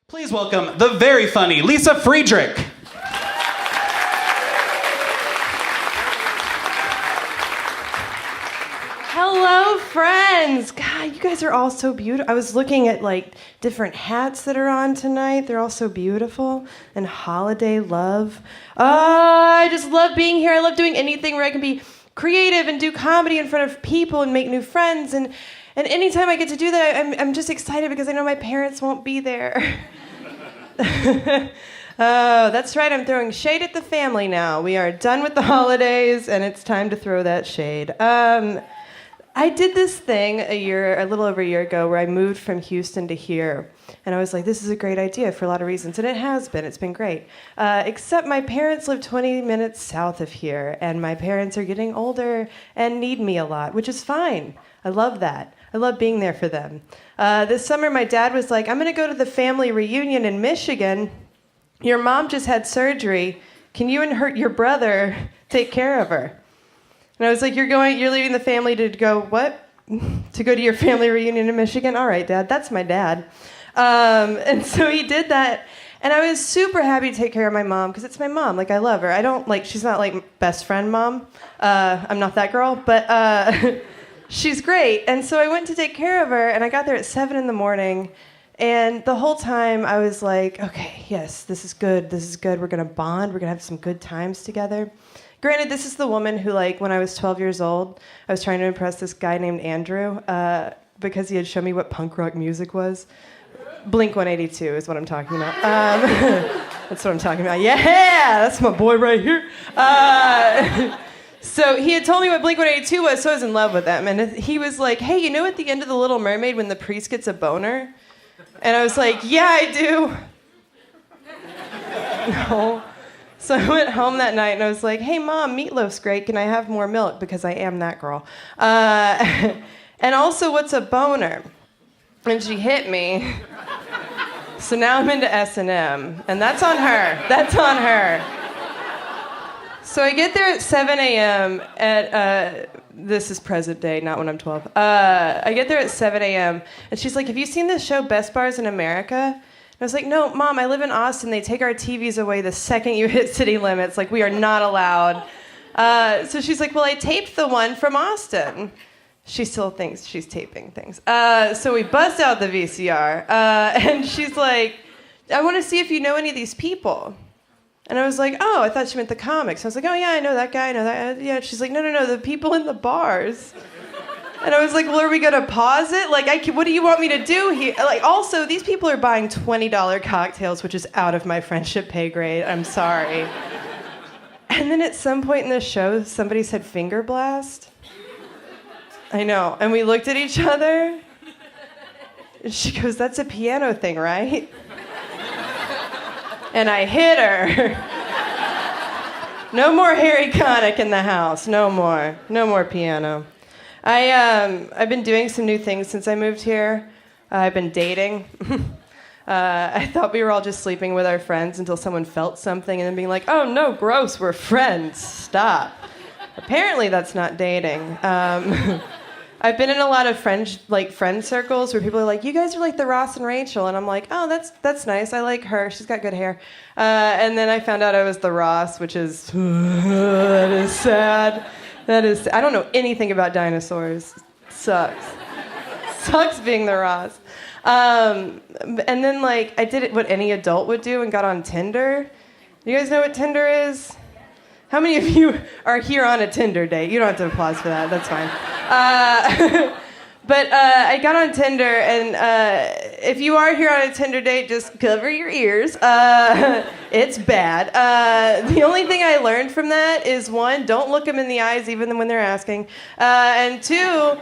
Please welcome the very funny Lisa Friedrich. Hello, friends. God, you guys are all so beautiful. I was looking at different hats that are on tonight. They're all so beautiful. And holiday love. Oh, I just love being here. I love doing anything where I can be creative and do comedy in front of people and make new friends. And anytime I get to do that, I'm just excited because I know my parents won't be there. Oh, that's right. I'm throwing shade at the family now. We are done with the holidays, and it's time to throw that shade. I did this thing a little over a year ago, where I moved from Houston to here, and I was like, this is a great idea for a lot of reasons, and it has been. It's been great. Except my parents live 20 minutes south of here, and my parents are getting older and need me a lot, which is fine. I love that. I love being there for them. This summer, my dad was like, I'm going to go to the family reunion in Michigan. Your mom just had surgery. Can you and your brother take care of her? And I was like, you're leaving the family to go what? To go to your family reunion in Michigan? All right, Dad, that's my dad. And so he did that. And I was super happy to take care of my mom because it's my mom. I love her. I don't she's not best friend mom. I'm not that girl, but she's great. And so I went to take care of her, and I got there at 7 a.m. And the whole time I was like, okay, yes, this is good. We're going to bond. We're going to have some good times together. Granted, this is the woman who, when I was 12 years old, I was trying to impress this guy named Andrew because he had shown me what punk rock music was. Blink-182 is what I'm talking about. That's what I'm talking about. Yeah, that's my boy right here. So he had told me what Blink-182 was, so I was in love with them. And he was like, hey, you know at the end of The Little Mermaid when the priest gets a boner? And I was like, yeah, I do. No. So I went home that night and I was like, hey, Mom, meatloaf's great. Can I have more milk? Because I am that girl. And also, what's a boner? And she hit me. So now I'm into S&M. And that's on her. That's on her. So I get there at 7 a.m. This is present day, not when I'm 12. I get there at 7 a.m. and she's like, have you seen this show, Best Bars in America? And I was like, no, Mom, I live in Austin. They take our TVs away the second you hit city limits. We are not allowed. So she's like, well, I taped the one from Austin. She still thinks she's taping things. So we bust out the VCR. And she's like, I want to see if you know any of these people. And I was like, oh, I thought she meant the comics. I was like, oh, yeah, I know that guy, I know that. Yeah, she's like, no, the people in the bars. And I was like, well, are we going to pause it? What do you want me to do here? Also, these people are buying $20 cocktails, which is out of my friendship pay grade. I'm sorry. And then at some point in the show, somebody said finger blast. I know. And we looked at each other. And she goes, that's a piano thing, right? And I hit her. No more Harry Connick in the house. No more. No more piano. I've been doing some new things since I moved here. I've been dating. I thought we were all just sleeping with our friends until someone felt something and then being like, oh no, gross, we're friends. Stop. Apparently that's not dating. I've been in a lot of friend circles where people are like, you guys are like the Ross and Rachel. And I'm like, oh, that's nice. I like her. She's got good hair. And then I found out I was the Ross, which is, that is sad. I don't know anything about dinosaurs. Sucks. Sucks being the Ross. And then I did it what any adult would do and got on Tinder. You guys know what Tinder is? How many of you are here on a Tinder date? You don't have to applause for that. That's fine. But I got on Tinder, and if you are here on a Tinder date, just cover your ears. It's bad. The only thing I learned from that is, one, don't look them in the eyes even when they're asking. And two,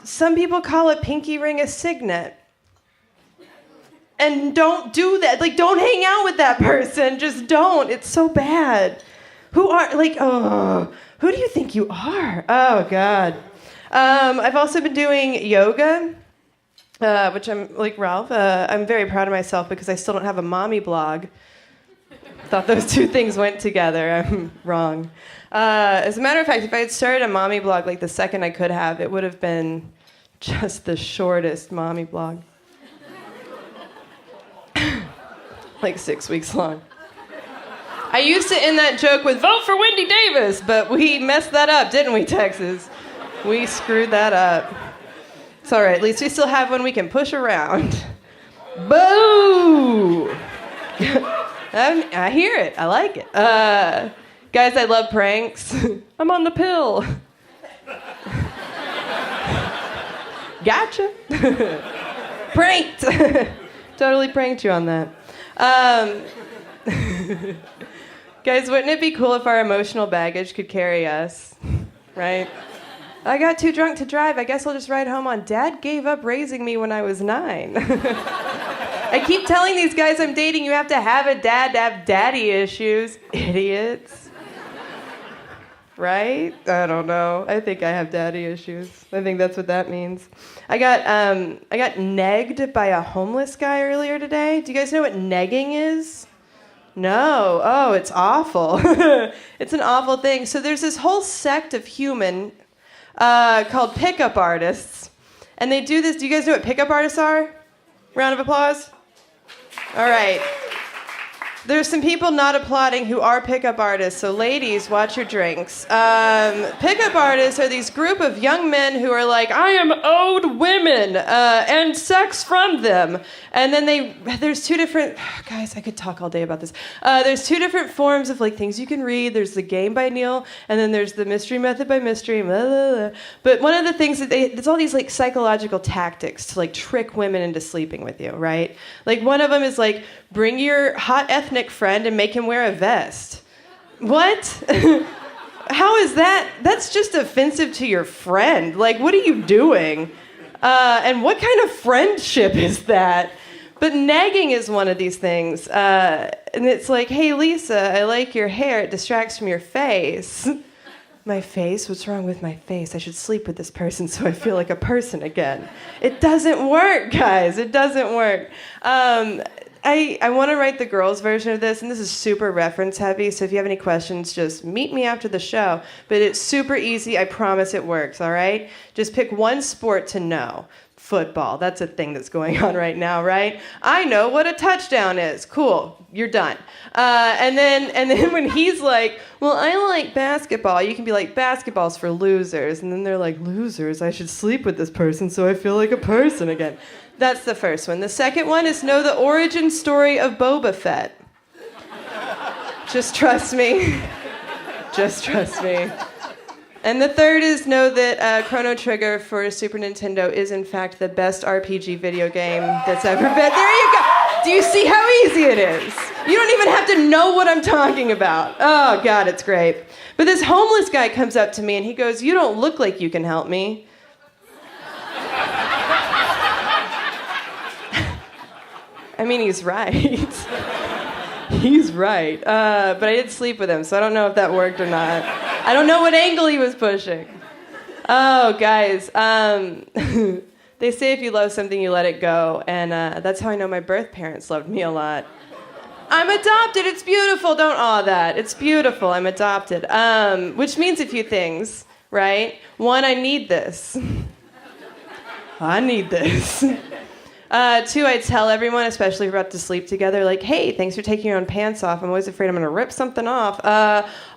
some people call a pinky ring a signet. And don't do that. Don't hang out with that person. Just don't. It's so bad. Who do you think you are? Oh, God. I've also been doing yoga, which I'm like Ralph. I'm very proud of myself because I still don't have a mommy blog. Thought those two things went together. I'm wrong. As a matter of fact, if I had started a mommy blog the second I could have, it would have been just the shortest mommy blog. like 6 weeks long. I used to end that joke with vote for Wendy Davis, but we messed that up, didn't we, Texas? We screwed that up. It's all right, at least we still have one we can push around. Boo! I hear it, I like it. Guys, I love pranks. I'm on the pill. Gotcha. Pranked. Totally pranked you on that. Guys, wouldn't it be cool if our emotional baggage could carry us? Right? I got too drunk to drive. I guess I'll just ride home on Dad gave up raising me when I was 9. I keep telling these guys I'm dating you have to have a dad to have daddy issues. Idiots. Right? I don't know. I think I have daddy issues. I think that's what that means. I got negged by a homeless guy earlier today. Do you guys know what negging is? No. Oh, it's awful. It's an awful thing. So there's this whole sect of human called pickup artists. And they do this. Do you guys know what pickup artists are? Round of applause. All right. There's some people not applauding who are pickup artists, so ladies, watch your drinks. Pickup artists are these group of young men who are like, I am owed women and sex from them. And then there's two different, guys, I could talk all day about this. There's two different forms of like things you can read. There's The Game by Neil, and then there's The Mystery Method by Mystery. Blah, blah, blah. But one of the things that there's all these like psychological tactics to like trick women into sleeping with you, right? Like one of them is like, bring your hot ethnic friend and make him wear a vest. What? How is that? That's just offensive to your friend. Like, what are you doing? And what kind of friendship is that? But negging is one of these things. And it's like, hey, Lisa, I like your hair. It distracts from your face. My face? What's wrong with my face? I should sleep with this person so I feel like a person again. It doesn't work, guys. It doesn't work. I want to write the girls' version of this, and this is super reference heavy, so if you have any questions, just meet me after the show. But it's super easy. I promise it works, all right? Just pick one sport to know. Football. That's a thing that's going on right now, right? I know what a touchdown is. Cool. You're done. And then when he's like, well, I like basketball, you can be like, basketball's for losers. And then they're like, losers? I should sleep with this person so I feel like a person again. That's the first one. The second one is know the origin story of Boba Fett. Just trust me. Just trust me. And the third is know that Chrono Trigger for Super Nintendo is in fact the best RPG video game that's ever been. There you go. Do you see how easy it is? You don't even have to know what I'm talking about. Oh, God, it's great. But this homeless guy comes up to me and he goes, you don't look like you can help me. I mean, he's right. He's right. But I did sleep with him, so I don't know if that worked or not. I don't know what angle he was pushing. Oh, guys. They say if you love something, you let it go. And that's how I know my birth parents loved me a lot. I'm adopted. It's beautiful. Don't awe that. It's beautiful. I'm adopted. Which means a few things, right? One, I need this. I need this. Two, I tell everyone, especially if we're about to sleep together, like, hey, thanks for taking your own pants off. I'm always afraid I'm going to rip something off.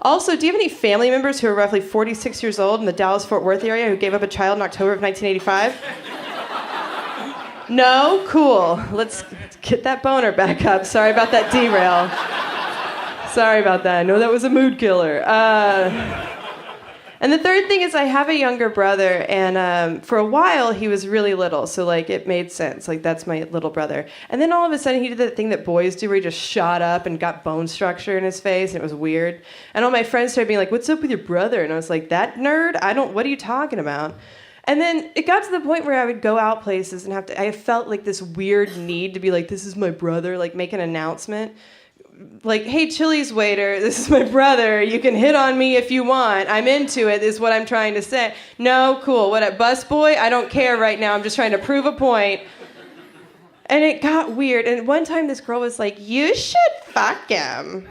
Also, do you have any family members who are roughly 46 years old in the Dallas-Fort Worth area who gave up a child in October of 1985? No? Cool. Let's get that boner back up. Sorry about that derail. Sorry about that. I know that was a mood killer. And the third thing is I have a younger brother, and for a while he was really little, so like it made sense. Like that's my little brother. And then all of a sudden he did that thing that boys do where he just shot up and got bone structure in his face, and it was weird. And all my friends started being like, "What's up with your brother?" And I was like, "That nerd? What are you talking about?" And then it got to the point where I would go out places and I felt like this weird need to be like, "This is my brother," like make an announcement. Like, hey, Chili's waiter, this is my brother. You can hit on me if you want. I'm into it, is what I'm trying to say. No, cool. What, a busboy? I don't care right now. I'm just trying to prove a point. And it got weird. And one time this girl was like, you should fuck him.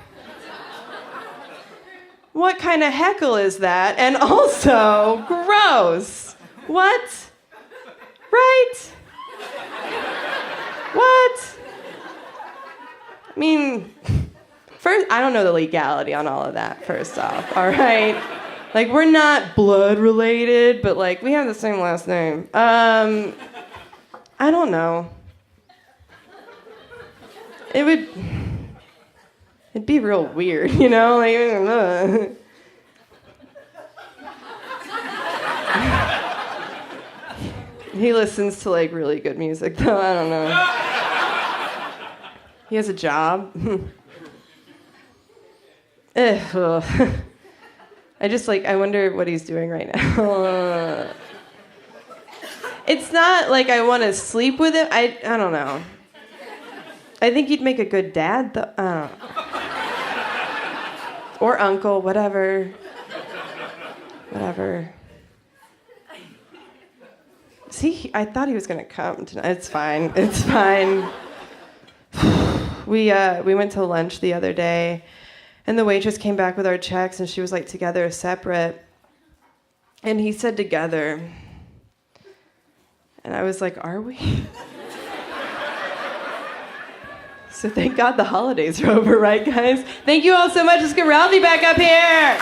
What kind of heckle is that? And also, gross. What? Right? What? I mean, first, I don't know the legality on all of that, first off, all right? Like, we're not blood related, but, like, we have the same last name. I don't know. It'd be real weird, you know? Like, he listens to, like, really good music, though. I don't know. He has a job. Ugh. I wonder what he's doing right now. It's not like I want to sleep with him. I don't know. I think he'd make a good dad, though. I don't know. Or uncle, whatever. Whatever. See, I thought he was gonna come tonight. It's fine. It's fine. We went to lunch the other day, and the waitress came back with our checks, and she was like, together, separate. And he said, together. And I was like, are we? So thank God the holidays are over, right, guys? Thank you all so much. Let's get Ralphie back up here.